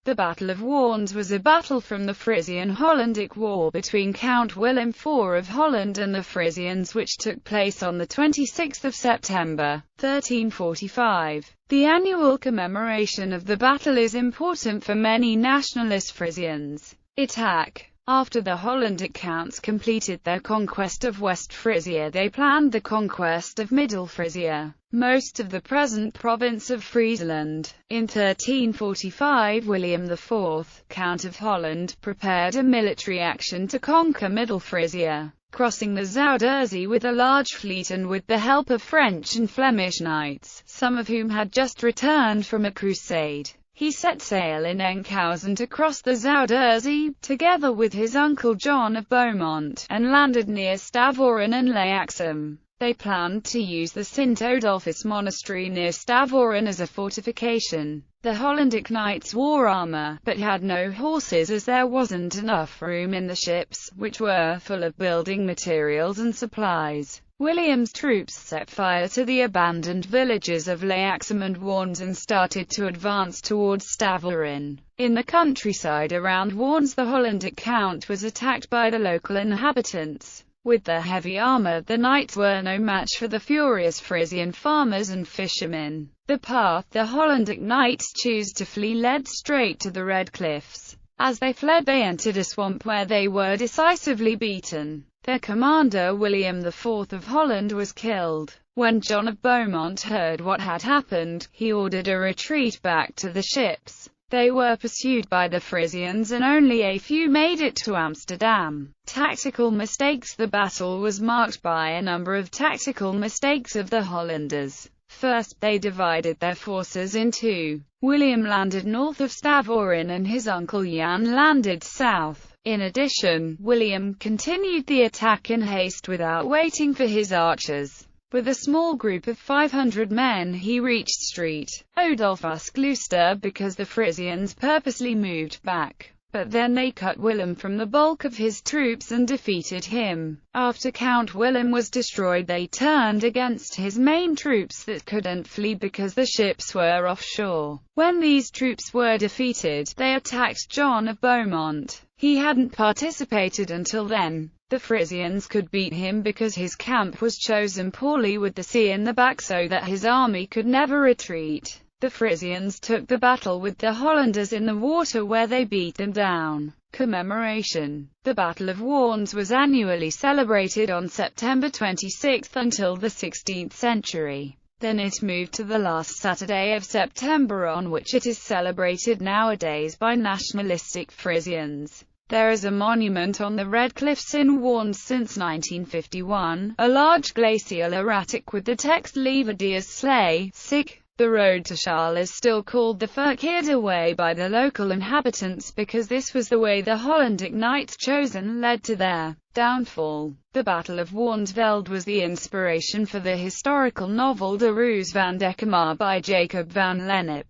The Battle of Worms was a battle from the Frisian-Hollandic War between Count Willem IV of Holland and the Frisians, which took place on 26 September, 1345. The annual commemoration of the battle is important for many nationalist Frisians. After the Hollandic counts completed their conquest of West Frisia, they planned the conquest of Middle Frisia, most of the present province of Friesland. In 1345, William IV, Count of Holland, prepared a military action to conquer Middle Frisia, crossing the Zuiderzee with a large fleet and with the help of French and Flemish knights, some of whom had just returned from a crusade. He set sail in Enkhuizen to cross the Zuiderzee, together with his uncle John of Beaumont, and landed near Stavoren and Leaxum. They planned to use the St. Odulphus monastery near Stavoren as a fortification. The Hollandic knights wore armor, but had no horses as there wasn't enough room in the ships, which were full of building materials and supplies. William's troops set fire to the abandoned villages of Leaxum and Worms and started to advance towards Stavoren. In the countryside around Worms, the Hollandic count was attacked by the local inhabitants. With their heavy armor, the knights were no match for the furious Frisian farmers and fishermen. The path the Hollandic knights chose to flee led straight to the Red Cliffs. As they fled, they entered a swamp where they were decisively beaten. Their commander, William IV of Holland, was killed. When John of Beaumont heard what had happened, he ordered a retreat back to the ships. They were pursued by the Frisians and only a few made it to Amsterdam. Tactical mistakes. The battle was marked by a number of tactical mistakes of the Hollanders. First, they divided their forces in two. William landed north of Stavoren and his uncle Jan landed south. In addition, William continued the attack in haste without waiting for his archers. With a small group of 500 men he reached St. Odulphus Gloucester because the Frisians purposely moved back. But then they cut Willem from the bulk of his troops and defeated him. After Count Willem was destroyed, they turned against his main troops that couldn't flee because the ships were offshore. When these troops were defeated, they attacked John of Beaumont. He hadn't participated until then. The Frisians could beat him because his camp was chosen poorly with the sea in the back so that his army could never retreat. The Frisians took the battle with the Hollanders in the water where they beat them down. Commemoration. The Battle of Worms was annually celebrated on September 26 until the 16th century. Then it moved to the last Saturday of September, on which it is celebrated nowadays by nationalistic Frisians. There is a monument on the Red Cliffs in Worms since 1951, a large glacial erratic with the text Lever Diers Slay, sick. The road to Schaal is still called the Verkeerde Way by the local inhabitants because this was the way the Hollandic knights chosen led to their downfall. The Battle of Warnsveld was the inspiration for the historical novel De Roos van Dekemar by Jacob van Lennep.